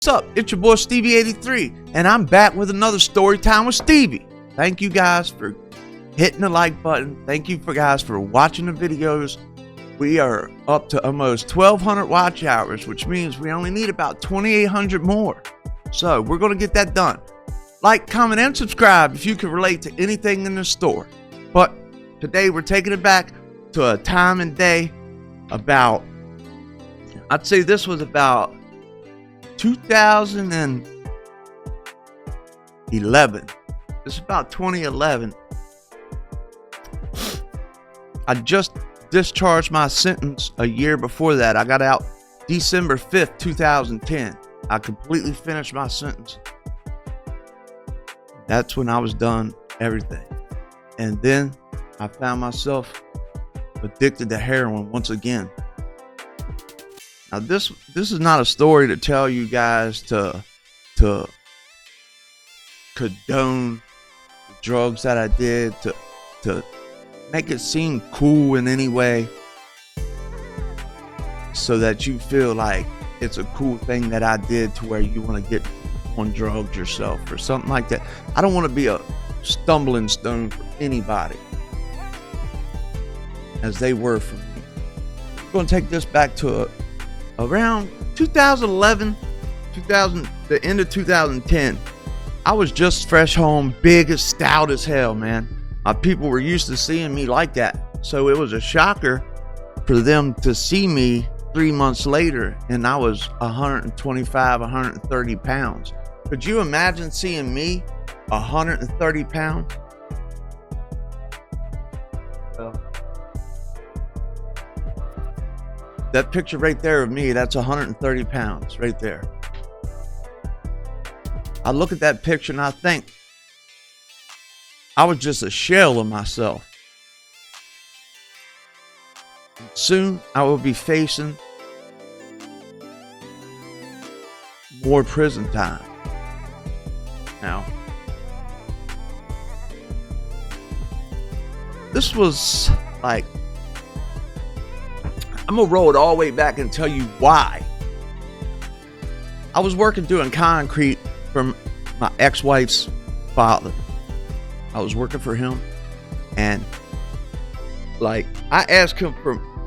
What's up? It's your boy Stevie83, and I'm back with another story time with Stevie. Thank you guys for hitting the like button. Thank you for guys for watching the videos. We are up to almost 1,200 watch hours, which means we only need about 2,800 more. So we're going to get that done. Like, comment, and subscribe if you can relate to anything in the story. But today we're taking it back to a time and day about, I'd say this was about 2011. It's about 2011. I just discharged my sentence a year before that. I got out December 5th, 2010. I completely finished my sentence. That's when I was done everything. And then I found myself addicted to heroin once again. Now this is not a story to tell you guys to condone the drugs that I did, to make it seem cool in any way so that you feel like it's a cool thing that I did to where you want to get on drugs yourself or something like that. I don't want to be a stumbling stone for anybody as they were for me. I'm going to take this back to around 2011, the end of 2010. I was just fresh home, big as stout as hell, man. My people were used to seeing me like that. So it was a shocker for them to see me 3 months later, and I was 125, 130 pounds. Could you imagine seeing me 130 pounds? That picture right there of me, that's 130 pounds right there. I look at that picture and I think I was just a shell of myself. Soon I will be facing more prison time. Now, this was like, I'm gonna roll it all the way back and tell you why. I was working doing concrete for my ex-wife's father. I was working for him, and like I asked him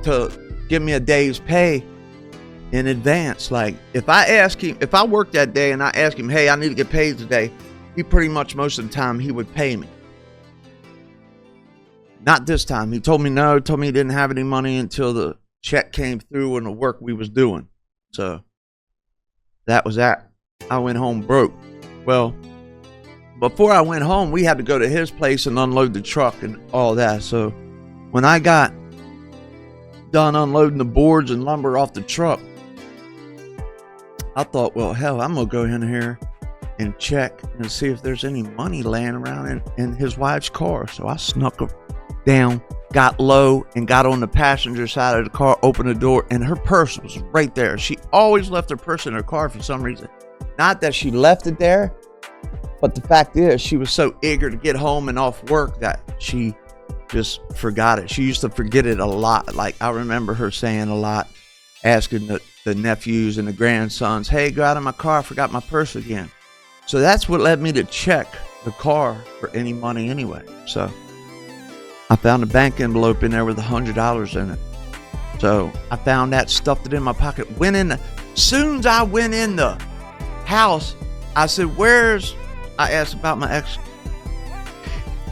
to give me a day's pay in advance. Like if I worked that day and I asked him, hey, I need to get paid today, he pretty much most of the time he would pay me. Not this time. He told me no, told me he didn't have any money until the check came through and the work we was doing. So that was that. I went home broke. Well, before I went home, we had to go to his place and unload the truck and all that. So when I got done unloading the boards and lumber off the truck, I thought, well, hell, I'm gonna go in here and check and see if there's any money laying around in his wife's car. So I snuck down, got low, and got on the passenger side of the car, opened the door, and her purse was right there. She always left her purse in her car for some reason. Not that she left it there, but the fact is she was so eager to get home and off work that she just forgot it. She used to forget it a lot. Like I remember her saying a lot, asking the nephews and the grandsons, hey, go out of my car, I forgot my purse again. So that's what led me to check the car for any money anyway. So I found a bank envelope in there with $100 in it. So I found that, stuffed it in my pocket, soon as I went in the house, I said, I asked about my ex.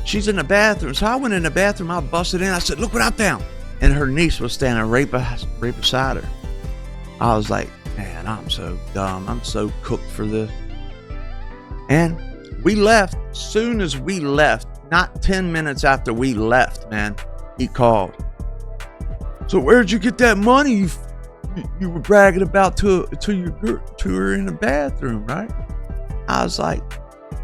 She's in the bathroom. So I went in the bathroom, I busted in, I said, look what I found. And her niece was standing right beside her. I was like, man, I'm so dumb. I'm so cooked for this. And we left. Soon as we left, not 10 minutes after we left, man, he called. So where'd you get that money you were bragging about to her in the bathroom, right? I was like,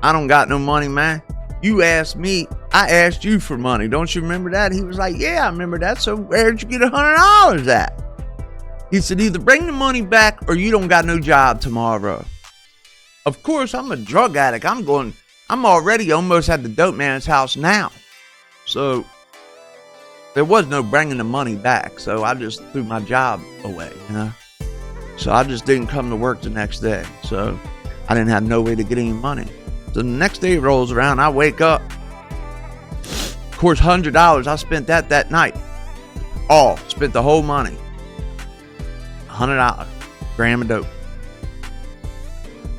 I don't got no money, man. You asked me, I asked you for money. Don't you remember that? He was like, yeah, I remember that. So where'd you get $100 at? He said, either bring the money back or you don't got no job tomorrow. Of course, I'm a drug addict. I'm already almost at the dope man's house now. So there was no bringing the money back. So I just threw my job away, you know. So I just didn't come to work the next day. So I didn't have no way to get any money. So the next day rolls around, I wake up. Of course, $100, I spent that night. Spent the whole money. $100, gram of dope.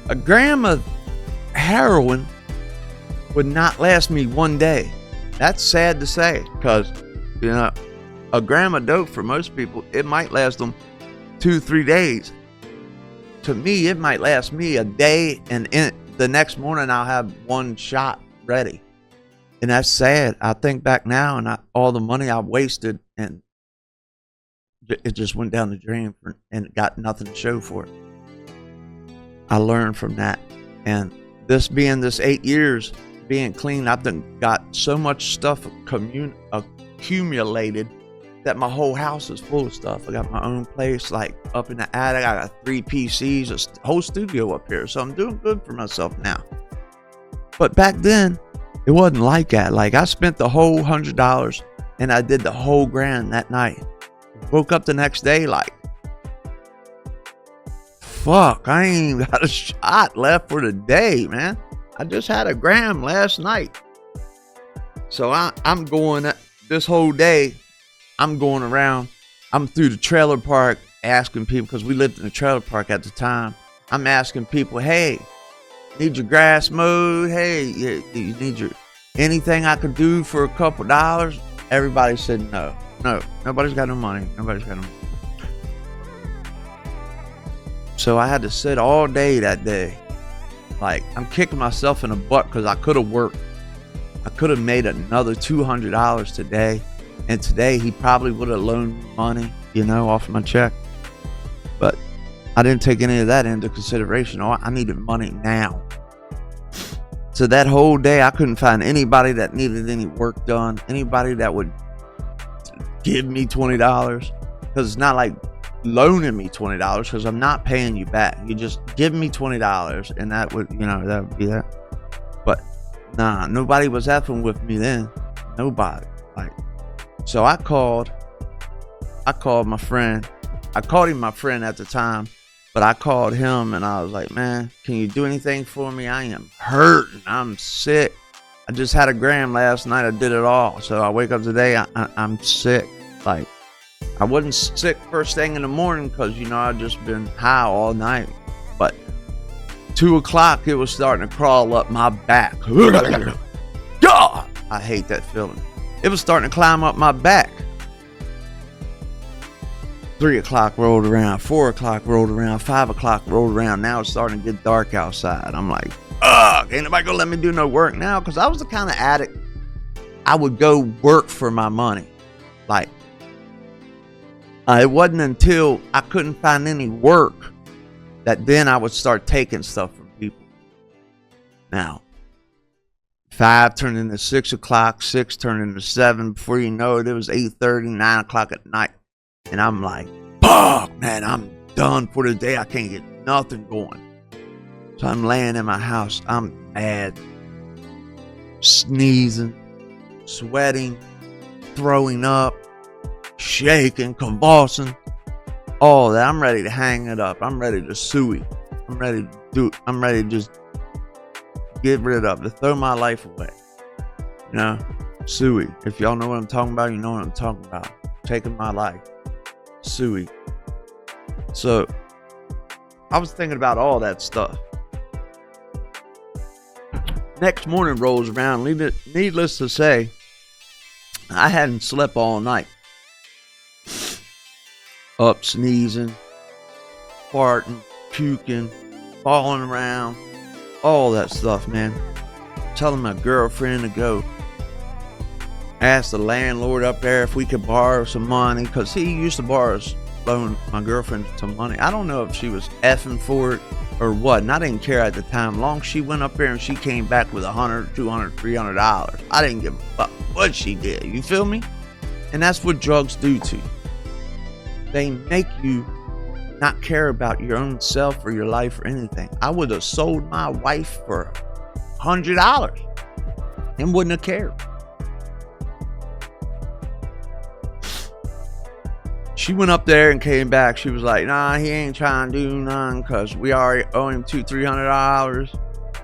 A gram of heroin would not last me one day. That's sad to say, because, you know, a gram of dope for most people, it might last them 2-3 days. To me, it might last me a day, and the next morning I'll have one shot ready. And that's sad. I think back now, and all the money I wasted, and it just went down the drain and got nothing to show for it. I learned from that. And this 8 years being clean, I've got so much stuff accumulated that my whole house is full of stuff. I got my own place, like up in the attic. I got 3 PCs, a whole studio up here. So I'm doing good for myself now. But back then, it wasn't like that. Like, I spent the whole $100 and I did the whole grand that night. Woke up the next day like, fuck, I ain't even got a shot left for the day, man. I just had a gram last night. So I'm going this whole day. I'm going around. I'm through the trailer park asking people, because we lived in a trailer park at the time. I'm asking people, hey, need your grass mowed? Hey, you need anything I could do for a couple dollars? Everybody said no. Nobody's got no money. So I had to sit all day that day. Like, I'm kicking myself in the butt because I could have worked. I could have made another $200 today. And today he probably would have loaned me money, off my check. But I didn't take any of that into consideration. I needed money now. So that whole day I couldn't find anybody that needed any work done. Anybody that would give me $20. Because it's not like loaning me $20, because I'm not paying you back. You just give me $20 and that would be that. But nah, nobody was effing with me then. Nobody. So I called my friend. I called him my friend at the time, but I called him and I was like, man, can you do anything for me? I am hurting. I'm sick. I just had a gram last night. I did it all. So I wake up today, I'm sick. Like, I wasn't sick first thing in the morning because, I'd just been high all night. But 2 o'clock, it was starting to crawl up my back. God, I hate that feeling. It was starting to climb up my back. 3 o'clock rolled around, 4 o'clock rolled around, 5 o'clock rolled around. Now it's starting to get dark outside. I'm like, ugh, ain't nobody gonna let me do no work now? Because I was the kind of addict, I would go work for my money. Like, it wasn't until I couldn't find any work that then I would start taking stuff from people. Now, 5 turned into 6 o'clock, 6 turned into 7. Before you know it, it was 8:30, 9 o'clock at night. And I'm like, fuck, man, I'm done for the day. I can't get nothing going. So I'm laying in my house. I'm mad, sneezing, sweating, throwing up, shaking, convulsing, all that. I'm ready to hang it up. I'm ready to sue it. I'm ready to just get rid of it, throw my life away. Suey. If y'all know what I'm talking about, you know what I'm talking about. Taking my life. Suey. So I was thinking about all that stuff. Next morning rolls around. Needless to say, I hadn't slept all night. Up sneezing, farting, puking, falling around, all that stuff, man. Telling my girlfriend to go ask the landlord up there if we could borrow some money, because he used to loan my girlfriend some money. I don't know if she was effing for it or what, and I didn't care at the time. Long she went up there and she came back with $100, $200, $300. I didn't give a fuck what she did. You feel me? And that's what drugs do to you. They make you not care about your own self or your life or anything. I would have sold my wife for $100 and wouldn't have cared. she went up there and came back. She was like, nah, he ain't trying to do none because we already owe him $200-300.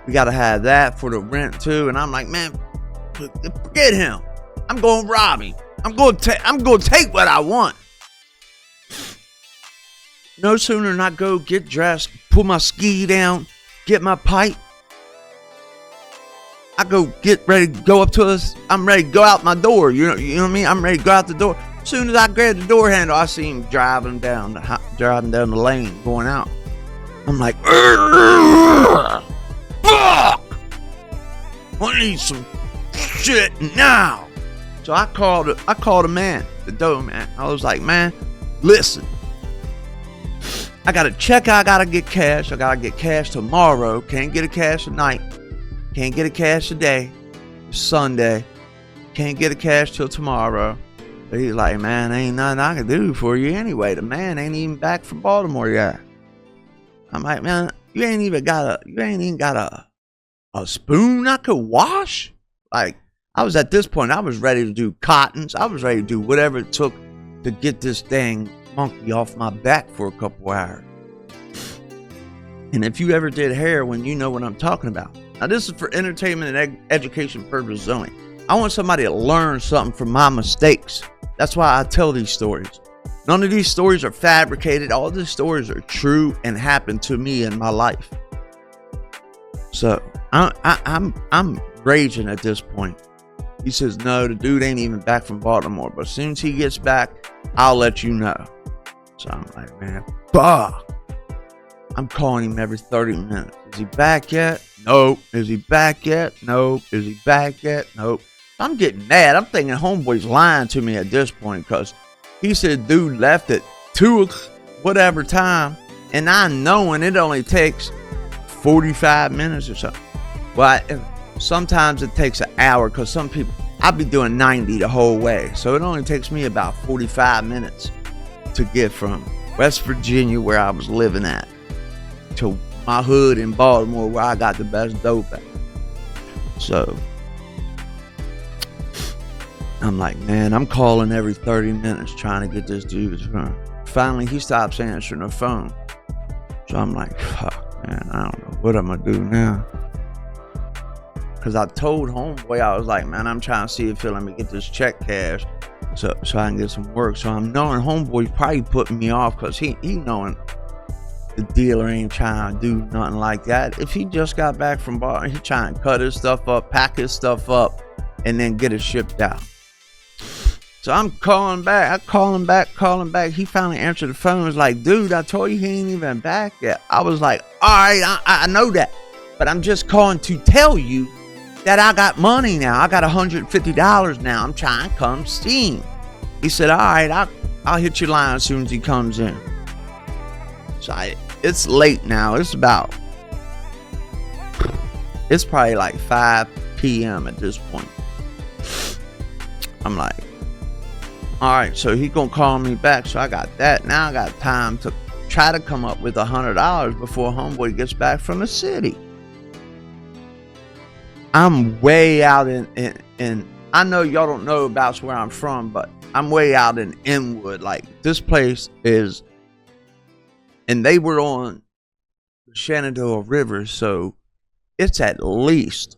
We got to have that for the rent too. And I'm like, man, forget him. I'm going to rob him. I'm going to take what I want. No sooner than I go get dressed, pull my ski down, get my pipe. I go get ready to go up to us. I'm ready to go out my door. You know what I mean? I'm ready to go out the door. As soon as I grab the door handle, I see him driving down the lane, going out. I'm like, fuck! I need some shit now. So I called a man, the dough man. I was like, man, listen. I got a check. I got to get cash. I got to get cash tomorrow. Can't get a cash tonight. Can't get a cash today. It's Sunday. Can't get a cash till tomorrow. But he's like, man, ain't nothing I can do for you anyway. The man ain't even back from Baltimore yet. I'm like, man, you ain't even got a spoon I could wash? Like, I was at this point, I was ready to do cottons. I was ready to do whatever it took to get this dang monkey off my back for a couple hours. And if you ever did heroin, you know what I'm talking about. Now, this is for entertainment and education purposes only. I want somebody to learn something from my mistakes. That's why I tell these stories. None of these stories are fabricated. All these stories are true and happened to me in my life. So I'm raging at this point. He says, no, the dude ain't even back from Baltimore. But as soon as he gets back, I'll let you know. So I'm like, man, fuck. I'm calling him every 30 minutes. Is he back yet? Nope. Is he back yet? Nope. Is he back yet? Nope. I'm getting mad. I'm thinking homeboy's lying to me at this point because he said dude left at 2 whatever time, and I knowing it only takes 45 minutes or something. Well, sometimes it takes an hour because some people, I'll be doing 90 the whole way. So it only takes me about 45 minutes to get from West Virginia, where I was living at, to my hood in Baltimore, where I got the best dope at. So I'm like, man, I'm calling every 30 minutes trying to get this dude's phone. Finally, he stops answering the phone. So I'm like, fuck, man, I don't know what I'm gonna do now. Because I told homeboy, I was like, man, I'm trying to see if he'll let me get this check cash so I can get some work. So I'm knowing homeboy's probably putting me off because he knowing the dealer ain't trying to do nothing like that. If he just got back from bar, he trying to cut his stuff up, pack his stuff up, and then get it shipped out. So I'm calling back. I calling back. He finally answered the phone. He was like, dude, I told you he ain't even back yet. I was like, all right, I know that. But I'm just calling to tell you that I got money now. I got $150 now. I'm trying to come see him. He said, all right, I'll hit your line as soon as he comes in. So it's late now. It's probably like 5 p.m. at this point. I'm like, all right, so he gonna call me back. So I got that. Now I got time to try to come up with $100 before homeboy gets back from the city. I'm way out in I know y'all don't know about where I'm from, but I'm way out in Inwood. Like, this place is, and they were on the Shenandoah River, so it's at least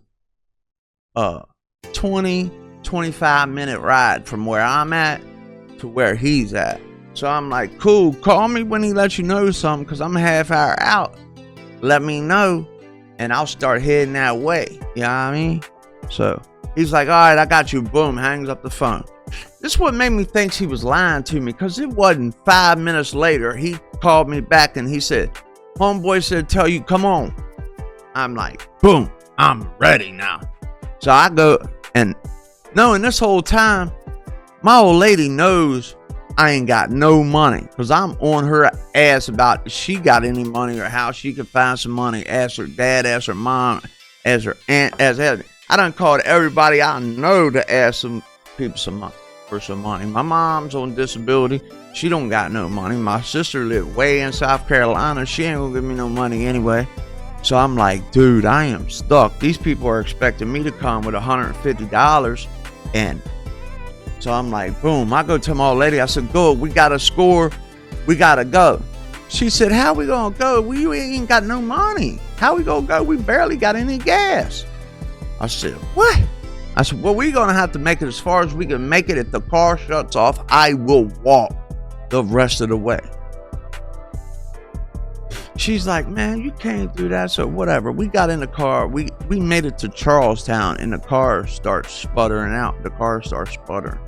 20-25 minute ride from where I'm at to where he's at. So I'm like, cool, call me when he lets you know something, because I'm a half hour out. Let me know and I'll start heading that way. You know what I mean? So he's like, all right, I got you. Boom, hangs up the phone. This is what made me think he was lying to me, because it wasn't 5 minutes later. He called me back and he said, homeboy said, tell you, come on. I'm like, boom, I'm ready now. So I go, and knowing this whole time, my old lady knows I ain't got no money, because I'm on her ass about if she got any money or how she could find some money. Ask her dad, ask her mom, ask her aunt, ask her. I done called everybody I know to ask some people for some money. My mom's on disability. She don't got no money. My sister lived way in South Carolina. She ain't gonna give me no money anyway. So I'm like, dude, I am stuck. These people are expecting me to come with $150, and So I'm like, boom. I go to my old lady. I said, go, we got to score. We got to go. She said, how we going to go? We ain't got no money. How we going to go? We barely got any gas. I said, what? I said, well, we're going to have to make it as far as we can make it. If the car shuts off, I will walk the rest of the way. She's like, man, you can't do that. So whatever. We got in the car. We made it to Charlestown, and the car starts sputtering out. The car starts sputtering.